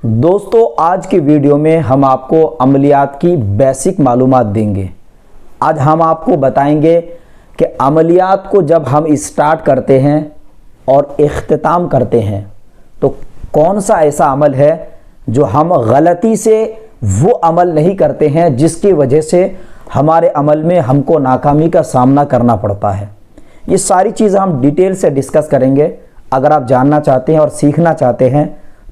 दोस्तों, आज की वीडियो में हम आपको अमलियात की बेसिक मालूमात देंगे। आज हम आपको बताएंगे कि अमलियात को जब हम स्टार्ट करते हैं और इख्तिताम करते हैं तो कौन सा ऐसा अमल है जो हम गलती से वो अमल नहीं करते हैं जिसकी वजह से हमारे अमल में हमको नाकामी का सामना करना पड़ता है। ये सारी चीज़ें हम डिटेल से डिस्कस करेंगे। अगर आप जानना चाहते हैं और सीखना चाहते हैं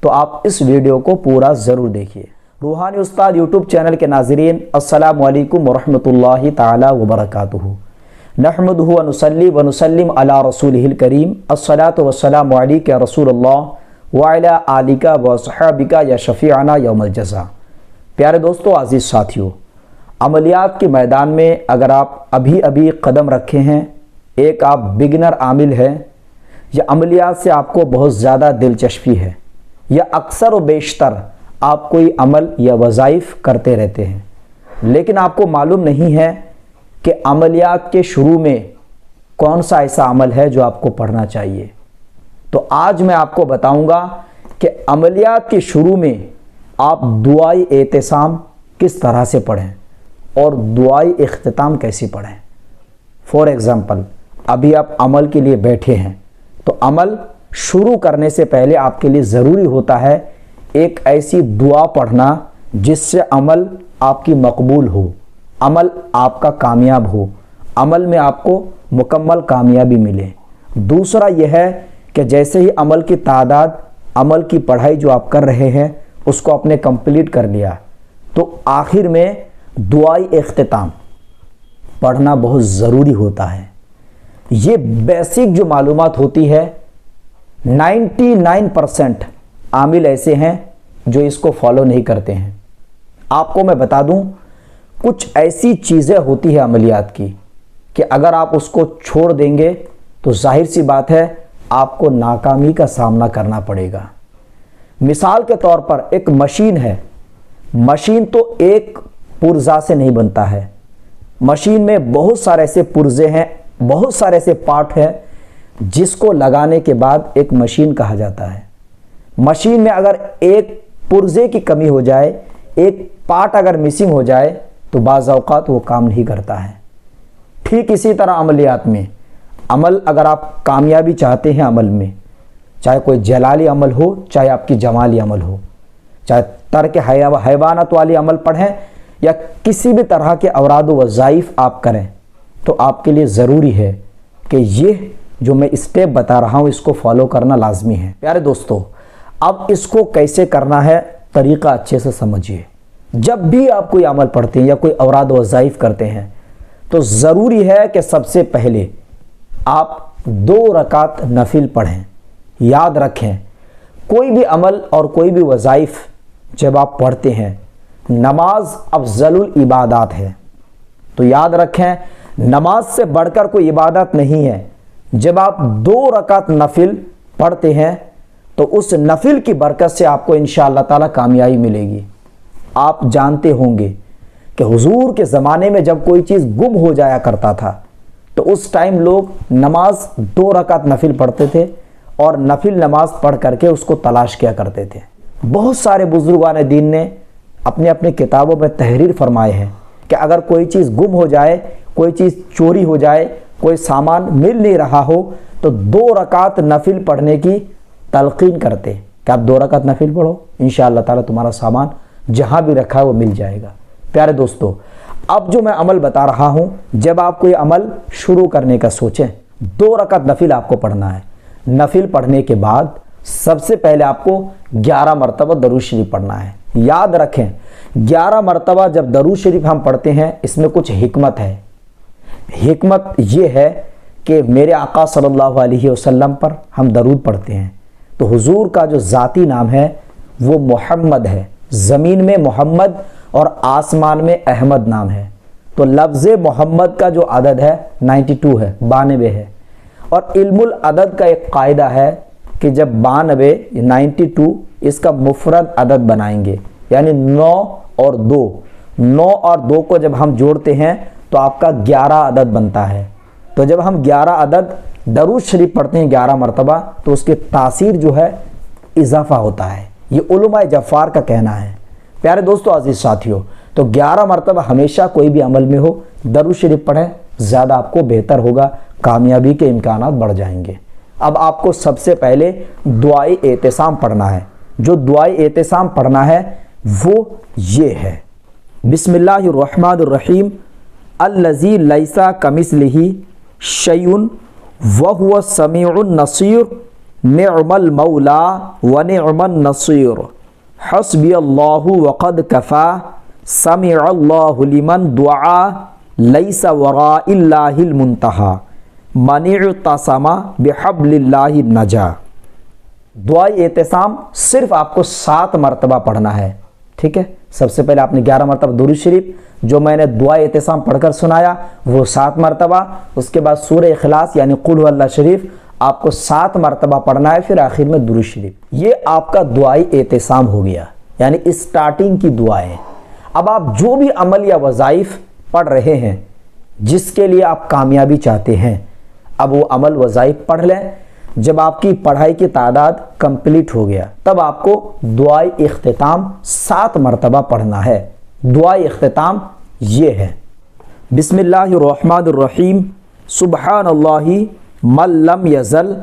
तो आप इस वीडियो को पूरा ज़रूर देखिए। रूहानी उस्ताद यूट्यूब चैनल के नाज़रीन, अस्सलामु अलैकुम वरहमतुल्लाहि ताला वबरकातुहू। नहमदुहु व नुसल्ली व नुसल्लिम अला रसूलिहिल करीम। अस्सलातु वस्सलामु अलैका या रसूलल्लाह व अला आलिका व सहाबिका या शफीअना यौमल जज़ा। प्यारे दोस्तों, आज़ीज़ साथियों, अमलियात के मैदान में अगर आप अभी अभी कदम रखे हैं, एक आप बिगिनर आमिल हैं या अमलियात से आपको बहुत ज़्यादा दिलचस्पी है या अक्सर व बेशतर आप कोई अमल या वज़ाइफ करते रहते हैं, लेकिन आपको मालूम नहीं है कि अमलियात के शुरू में कौन सा ऐसा अमल है जो आपको पढ़ना चाहिए, तो आज मैं आपको बताऊंगा कि अमलियात के शुरू में आप दुआई एहतिसाम किस तरह से पढ़ें और दुआई इख्तिताम कैसे पढ़ें। फॉर एग्ज़ाम्पल, अभी आप अमल के लिए बैठे हैं तो अमल शुरू करने से पहले आपके लिए ज़रूरी होता है एक ऐसी दुआ पढ़ना जिससे अमल आपकी मकबूल हो, अमल आपका कामयाब हो, अमल में आपको मुकम्मल कामयाबी मिले। दूसरा यह है कि जैसे ही अमल की तादाद, अमल की पढ़ाई जो आप कर रहे हैं उसको आपने कंप्लीट कर लिया तो आखिर में दुआई इख्तिताम पढ़ना बहुत ज़रूरी होता है। ये बेसिक जो मालूमात होती है 99% आमिल ऐसे हैं जो इसको फॉलो नहीं करते हैं। आपको मैं बता दूं, कुछ ऐसी चीज़ें होती है अमलियात की कि अगर आप उसको छोड़ देंगे तो जाहिर सी बात है आपको नाकामी का सामना करना पड़ेगा। मिसाल के तौर पर एक मशीन है, मशीन तो एक पुर्जा से नहीं बनता है, मशीन में बहुत सारे ऐसे पुर्जे हैं, बहुत सारे ऐसे पार्ट हैं जिसको लगाने के बाद एक मशीन कहा जाता है। मशीन में अगर एक पुर्जे की कमी हो जाए, एक पार्ट अगर मिसिंग हो जाए तो बाज़ औक़ात वो काम नहीं करता है। ठीक इसी तरह अमलियात में, अमल अगर आप कामयाबी चाहते हैं अमल में, चाहे कोई जलाली अमल हो चाहे आपकी जमाली अमल हो, चाहे तर्क हैवानत वाली अमल पढ़ें या किसी भी तरह के औराद वज़ाइफ आप करें, तो आपके लिए ज़रूरी है कि ये जो मैं स्टेप बता रहा हूँ इसको फॉलो करना लाजमी है। प्यारे दोस्तों, अब इसको कैसे करना है तरीक़ा अच्छे से समझिए। जब भी आप कोई अमल पढ़ते हैं या कोई औराद वज़ाइफ करते हैं तो ज़रूरी है कि सबसे पहले आप 2 रकात नफिल पढ़ें। याद रखें, कोई भी अमल और कोई भी वज़ाइफ जब आप पढ़ते हैं, नमाज अफ़ज़लुल इबादात है, तो याद रखें नमाज से बढ़कर कोई इबादत नहीं है। जब आप 2 रकात नफिल पढ़ते हैं तो उस नफिल की बरकत से आपको इंशाअल्लाह ताला कामयाबी मिलेगी। आप जानते होंगे कि हुजूर के ज़माने में जब कोई चीज़ गुम हो जाया करता था तो उस टाइम लोग नमाज 2 रकात नफिल पढ़ते थे और नफिल नमाज पढ़ करके उसको तलाश किया करते थे। बहुत सारे बुजुर्गान दीन ने अपने अपने किताबों में तहरीर फरमाए हैं कि अगर कोई चीज़ गुम हो जाए, कोई चीज़ चोरी हो जाए, कोई सामान मिल नहीं रहा हो तो 2 रकात नफिल पढ़ने की तलकीन करते कि आप 2 रकात नफिल पढ़ो, इंशाअल्लाह ताला तुम्हारा सामान जहाँ भी रखा है वो मिल जाएगा। प्यारे दोस्तों, अब जो मैं अमल बता रहा हूँ, जब आप कोई अमल शुरू करने का सोचें, 2 रकात नफिल आपको पढ़ना है। नफिल पढ़ने के बाद सबसे पहले आपको 11 मरतबा दरूद शरीफ पढ़ना है। याद रखें, 11 मरतबा जब दरूद शरीफ हम पढ़ते हैं इसमें कुछ हिकमत है। हिकमत ये है कि मेरे आका सल्लल्लाहु अलैहि वसल्लम पर हम दरूद पढ़ते हैं तो हुजूर का जो ज़ाती नाम है वो मोहम्मद है। ज़मीन में मोहम्मद और आसमान में अहमद नाम है, तो लफ्ज़ मोहम्मद का जो अदद है 92 है, 92 है। और इल्मुल अदद का एक कायदा है कि जब 92 इसका मुफरद अदद बनाएंगे, यानी 9 और 2 को जब हम जोड़ते हैं तो आपका 11 अदद बनता है। तो जब हम 11 अदद दरूद शरीफ पढ़ते हैं 11 मरतबा तो उसकी तासीर जो है इजाफा होता है, ये उलमाए जफ़ार का कहना है। प्यारे दोस्तों, अजीज साथियों, तो 11 मरतबा हमेशा कोई भी अमल में हो दरूद शरीफ पढ़ें, ज़्यादा आपको बेहतर होगा, कामयाबी के इम्कानात बढ़ जाएंगे। अब आपको सबसे पहले दुआए एहतिसाम पढ़ना है। जो दुआए एहतिसाम पढ़ना है वो ये है, बिस्मिल्लाहिर्रहमानिर्रहीम, अल्लज़ी लैसा कमिस्लिही शैउन व हुवा समीउन नसीर, निअमल मौला व निअमन नसीर, हस्बी अल्लाहु व क़द कफ़ा, समिअल्लाहु लिमन दुआ, लैसा वराइल्लाहिल मुंतहा, मनिअतसमा बिहब्लिल्लाहि नजा। दुआए एहतिसाम सिर्फ आपको 7 मरतबा पढ़ना है। ठीक है, सबसे पहले आपने 11 मरतबा दुरूद शरीफ, जो मैंने दुआए एहतिसाम पढ़कर सुनाया वो 7 मरतबा, उसके बाद सूरह इखलास यानी कुल हुवल्लाह शरीफ आपको 7 मरतबा पढ़ना है, फिर आखिर में दुरूद शरीफ। ये आपका दुआए एहतिसाम हो गया, यानी स्टार्टिंग की दुआएं। अब आप जो भी अमल या वज़ाइफ पढ़ रहे हैं जिसके लिए आप कामयाबी चाहते हैं, अब वो अमल वज़ाइफ पढ़ लें। जब आपकी पढ़ाई की तादाद कंप्लीट हो गया तब आपको दुआए इख्तिताम 7 मरतबा पढ़ना है। दुआए इख्तिताम ये है, बिस्मिल्लाहिर्रहमानिर्रहीम, सुब्हानल्लाहि मल्लम यज़ल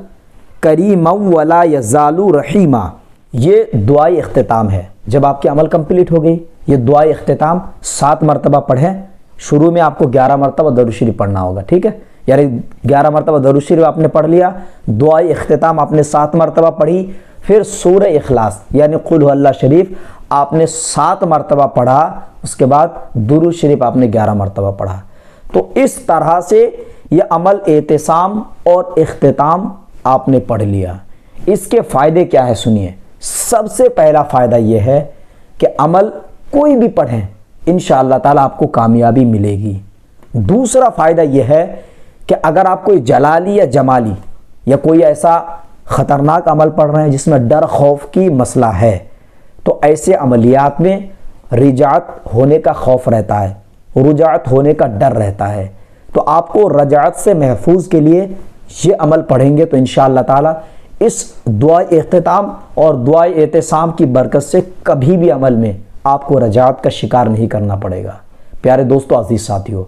करीमम वला यज़ालु रहीमा। ये दुआए इख्तिताम है। जब आपकी अमल कंप्लीट हो गई, ये दुआए इख्तिताम 7 मरतबा पढ़ें। शुरू में आपको 11 मरतबा दरूद शरीफ पढ़ना होगा। ठीक है, यानी 11 मरतबा दरूद शरीफ आपने पढ़ लिया, दुआए इख्तिताम आपने 7 मरतबा पढ़ी, फिर सूरह इखलास यानी कुल हुवल्लाह शरीफ आपने 7 मरतबा पढ़ा, उसके बाद दुरूद शरीफ आपने 11 मरतबा पढ़ा। तो इस तरह से ये अमल एहतिसाम और इख्तिताम आपने पढ़ लिया। इसके फ़ायदे क्या है सुनिए। सबसे पहला फ़ायदा यह है कि अमल कोई भी पढ़ें इंशाअल्लाह ताला आपको कामयाबी मिलेगी। दूसरा फ़ायदा यह है कि अगर आप कोई जलाली या जमाली या कोई ऐसा ख़तरनाक अमल पढ़ रहे हैं जिसमें डर खौफ की मसला है, तो ऐसे अमलियात में रिजात होने का खौफ रहता है, रुजात होने का डर रहता है। तो आपको रजात से महफूज के लिए ये अमल पढ़ेंगे तो इंशाअल्लाह ताला इस दुआ इख्तिताम और दुआ एहतिसाम की बरकत से कभी भी अमल में आपको रजात का शिकार नहीं करना पड़ेगा। प्यारे दोस्तों, अजीज साथियों,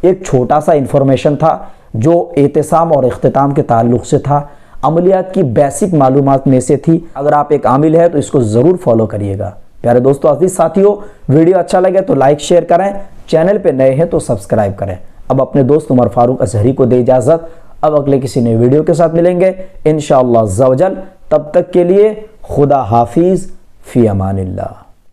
एक छोटा सा इन्फॉर्मेशन था जो एहतिसाम और इख्तिताम के ताल्लुक़ से था, अमलियात की बेसिक मालूमात में से थी। अगर आप एक आमिल है तो इसको ज़रूर फॉलो करिएगा। प्यारे दोस्तों, अजीज साथियों, वीडियो अच्छा लगे तो लाइक शेयर करें, चैनल पे नए हैं तो सब्सक्राइब करें। अब अपने दोस्त उमर फारूक अजहरी को दे इजाज़त। अब अगले किसी नए वीडियो के साथ मिलेंगे इंशाअल्लाह अज़्ज़ा वजल। तब तक के लिए खुदा हाफिज़, फ़ी अमानिल्लाह।